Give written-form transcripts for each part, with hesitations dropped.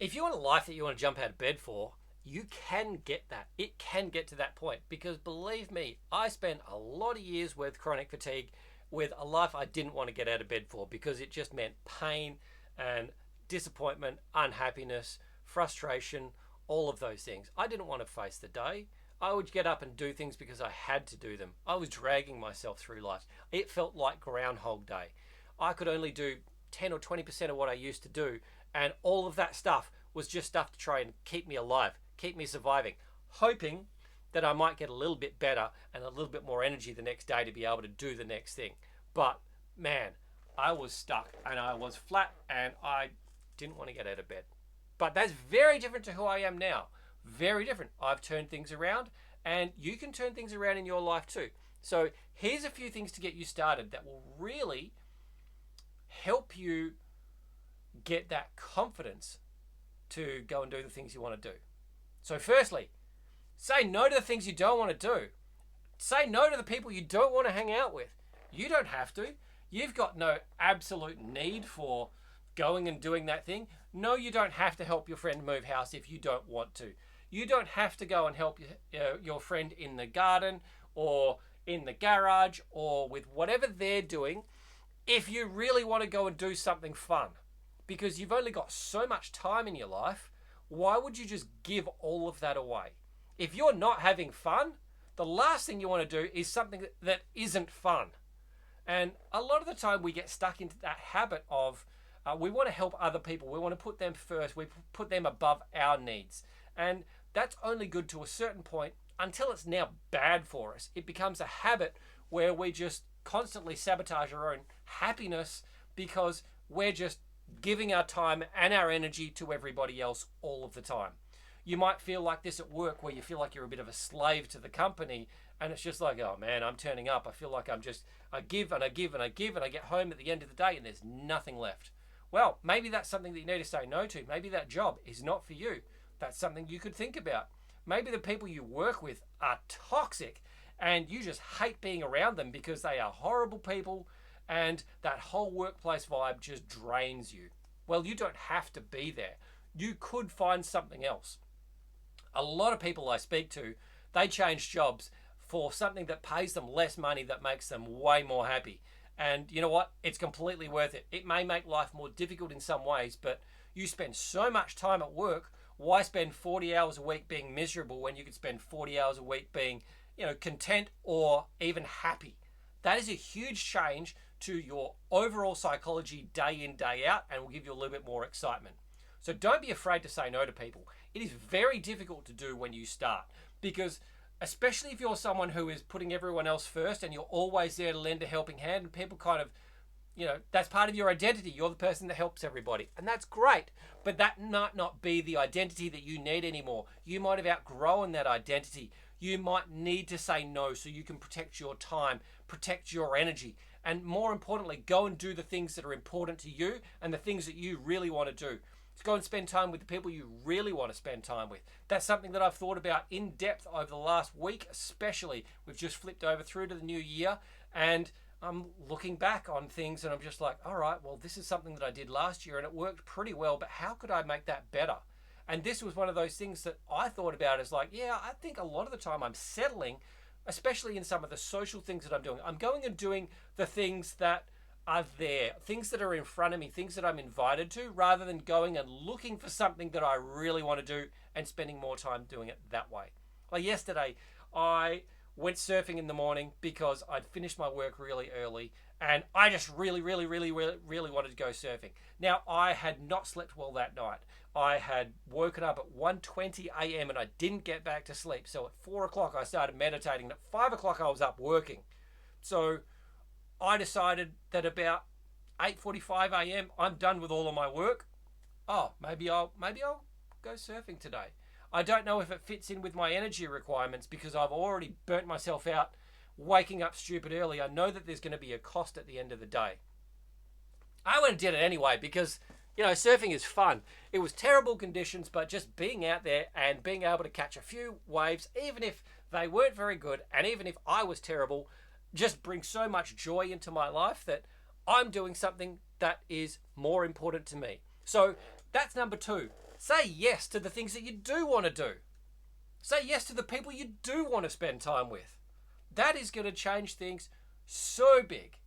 if you want a life that you want to jump out of bed for, you can get that. It can get to that point because believe me, I spent a lot of years with chronic fatigue with a life I didn't want to get out of bed for because it just meant pain and disappointment, unhappiness, frustration, all of those things. I didn't want to face the day. I would get up and do things because I had to do them. I was dragging myself through life. It felt like Groundhog Day. I could only do 10 or 20% of what I used to do, and all of that stuff was just stuff to try and keep me alive, keep me surviving, hoping that I might get a little bit better and a little bit more energy the next day to be able to do the next thing. But man, I was stuck and I was flat and I didn't want to get out of bed. But that's very different to who I am now. Very different. I've turned things around and you can turn things around in your life too. So here's a few things to get you started that will really help you get that confidence to go and do the things you want to do. So firstly, say no to the things you don't want to do. Say no to the people you don't want to hang out with. You don't have to. You've got no absolute need for going and doing that thing. No, you don't have to help your friend move house if you don't want to. You don't have to go and help your friend in the garden or in the garage or with whatever they're doing if you really want to go and do something fun. Because you've only got so much time in your life, why would you just give all of that away? If you're not having fun, the last thing you want to do is something that isn't fun. And a lot of the time we get stuck into that habit of we want to help other people. We want to put them first. We put them above our needs. And that's only good to a certain point until it's now bad for us. It becomes a habit where we just constantly sabotage our own happiness because we're just giving our time and our energy to everybody else all of the time. You might feel like this at work where you feel like you're a bit of a slave to the company and it's just like, oh man, I'm turning up. I feel like I give and I give and I give and I get home at the end of the day and there's nothing left. Well, maybe that's something that you need to say no to. Maybe that job is not for you. That's something you could think about. Maybe the people you work with are toxic and you just hate being around them because they are horrible people and that whole workplace vibe just drains you. Well, you don't have to be there. You could find something else. A lot of people I speak to, they change jobs for something that pays them less money that makes them way more happy. And you know what? It's completely worth it. It may make life more difficult in some ways, but you spend so much time at work. Why spend 40 hours a week being miserable when you could spend 40 hours a week being, content or even happy? That is a huge change to your overall psychology day in, day out, and will give you a little bit more excitement. So don't be afraid to say no to people. It is very difficult to do when you start because especially if you're someone who is putting everyone else first and you're always there to lend a helping hand and people kind of, that's part of your identity. You're the person that helps everybody. And that's great. But that might not be the identity that you need anymore. You might have outgrown that identity. You might need to say no so you can protect your time, protect your energy, and more importantly, go and do the things that are important to you and the things that you really want to do. To go and spend time with the people you really want to spend time with. That's something that I've thought about in depth over the last week, especially. We've just flipped over through to the new year and I'm looking back on things and I'm just like, all right, well, this is something that I did last year and it worked pretty well, but how could I make that better? And this was one of those things that I thought about as like, yeah, I think a lot of the time I'm settling, especially in some of the social things that I'm doing. I'm going and doing the things that are there, things that are in front of me, things that I'm invited to, rather than going and looking for something that I really want to do and spending more time doing it that way. Like yesterday, I went surfing in the morning because I'd finished my work really early and I just really wanted to go surfing. Now, I had not slept well that night. I had woken up at 1:20 a.m. and I didn't get back to sleep. So at 4 o'clock, I started meditating. At 5 o'clock, I was up working. So I decided that about 8:45 a.m. I'm done with all of my work. Oh, maybe I'll go surfing today. I don't know if it fits in with my energy requirements because I've already burnt myself out waking up stupid early. I know that there's going to be a cost at the end of the day. I went and did it anyway because, surfing is fun. It was terrible conditions, but just being out there and being able to catch a few waves, even if they weren't very good and even if I was terrible, just brings so much joy into my life that I'm doing something that is more important to me. So that's number 2. Say yes to the things that you do want to do. Say yes to the people you do want to spend time with. That is going to change things so big.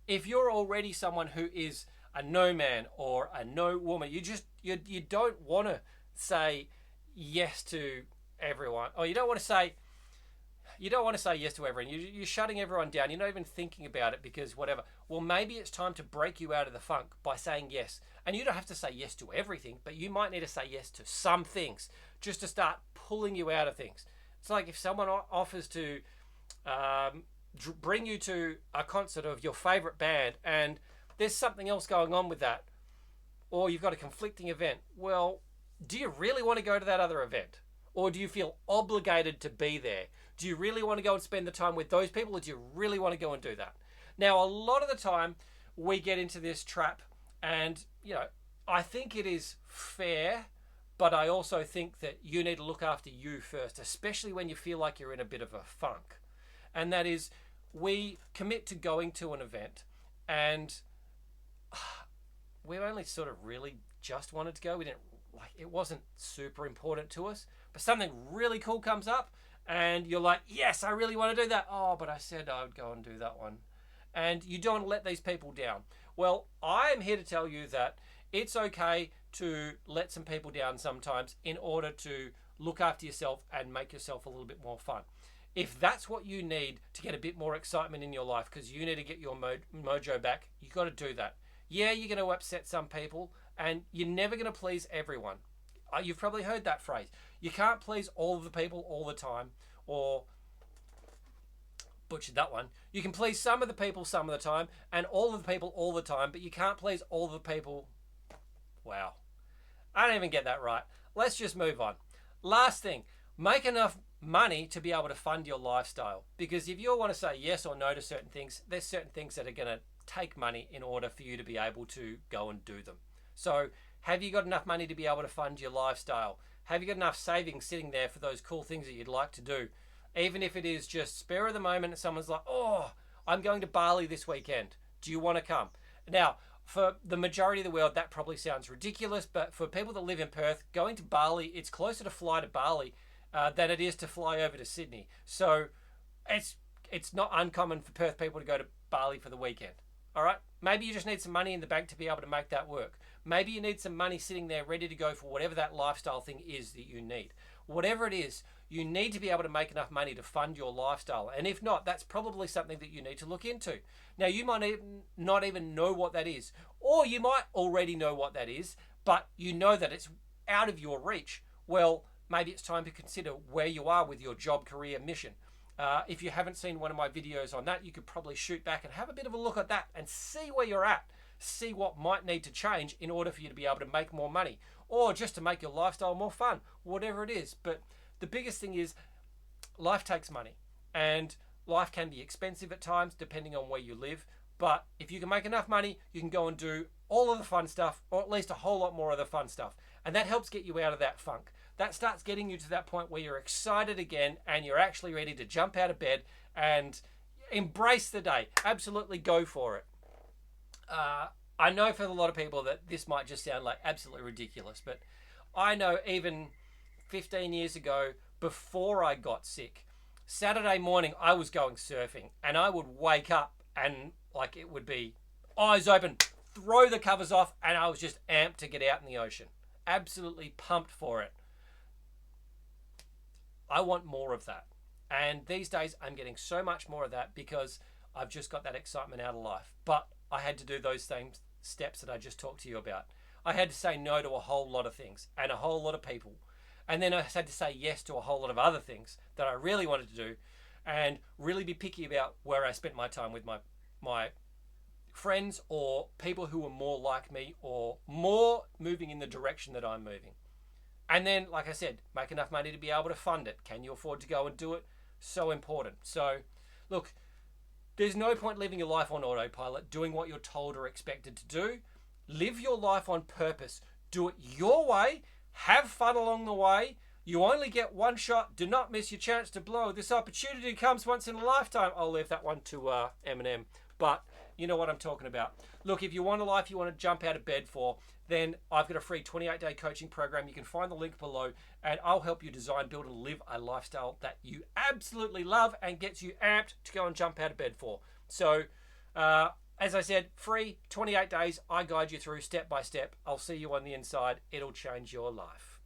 If you're already someone who is a no man or a no woman, you don't want to say yes to everyone, or you don't want to say yes to everyone. You're shutting everyone down. You're not even thinking about it because whatever. Well, maybe it's time to break you out of the funk by saying yes. And you don't have to say yes to everything, but you might need to say yes to some things just to start pulling you out of things. It's like if someone offers to bring you to a concert of your favorite band and there's something else going on with that, or you've got a conflicting event. Well, do you really want to go to that other event? Or do you feel obligated to be there? Do you really want to go and spend the time with those people, or do you really want to go and do that? Now, a lot of the time, we get into this trap, and, I think it is fair, but I also think that you need to look after you first, especially when you feel like you're in a bit of a funk. And that is, we commit to going to an event, and we only sort of really just wanted to go. It wasn't super important to us, but something really cool comes up and you're like, yes, I really want to do that. Oh, but I said I would go and do that one. And you don't let these people down. Well, I am here to tell you that it's okay to let some people down sometimes in order to look after yourself and make yourself a little bit more fun. If that's what you need to get a bit more excitement in your life because you need to get your mojo back, you got to do that. Yeah, you're going to upset some people, and you're never going to please everyone. You've probably heard that phrase. You can't please all of the people all the time, or butchered that one. You can please some of the people some of the time, and all of the people all the time, but you can't please all of the people. Wow. I don't even get that right. Let's just move on. Last thing, make enough money to be able to fund your lifestyle. Because if you want to say yes or no to certain things, there's certain things that are going to take money in order for you to be able to go and do them. So have you got enough money to be able to fund your lifestyle? Have you got enough savings sitting there for those cool things that you'd like to do? Even if it is just spare of the moment and someone's like, oh, I'm going to Bali this weekend. Do you want to come? Now, for the majority of the world, that probably sounds ridiculous, but for people that live in Perth, going to Bali, it's closer to fly to Bali than it is to fly over to Sydney. So it's not uncommon for Perth people to go to Bali for the weekend. All right? Maybe you just need some money in the bank to be able to make that work. Maybe you need some money sitting there ready to go for whatever that lifestyle thing is that you need. Whatever it is, you need to be able to make enough money to fund your lifestyle. And if not, that's probably something that you need to look into. Now, you might not even know what that is, or you might already know what that is, but you know that it's out of your reach. Well, maybe it's time to consider where you are with your job, career, mission. If you haven't seen one of my videos on that, you could probably shoot back and have a bit of a look at that and see where you're at. See what might need to change in order for you to be able to make more money, or just to make your lifestyle more fun, whatever it is. But the biggest thing is life takes money, and life can be expensive at times depending on where you live. But if you can make enough money, you can go and do all of the fun stuff, or at least a whole lot more of the fun stuff. And that helps get you out of that funk. That starts getting you to that point where you're excited again and you're actually ready to jump out of bed and embrace the day. Absolutely go for it. I know for a lot of people that this might just sound like absolutely ridiculous, but I know even 15 years ago, before I got sick, Saturday morning I was going surfing, and I would wake up and like it would be eyes open, throw the covers off, and I was just amped to get out in the ocean. Absolutely pumped for it. I want more of that. And these days I'm getting so much more of that because I've just got that excitement out of life. But I had to do those same steps that I just talked to you about. I had to say no to a whole lot of things and a whole lot of people. And then I had to say yes to a whole lot of other things that I really wanted to do, and really be picky about where I spent my time with my friends or people who were more like me or more moving in the direction that I'm moving. And then, like I said, make enough money to be able to fund it. Can you afford to go and do it? So important. So, look, there's no point living your life on autopilot, doing what you're told or expected to do. Live your life on purpose. Do it your way. Have fun along the way. You only get one shot. Do not miss your chance to blow. This opportunity comes once in a lifetime. I'll leave that one to Eminem. But you know what I'm talking about. Look, if you want a life you want to jump out of bed for, then I've got a free 28-day coaching program. You can find the link below, and I'll help you design, build, and live a lifestyle that you absolutely love and gets you amped to go and jump out of bed for. So, as I said, free 28 days. I guide you through step by step. I'll see you on the inside. It'll change your life.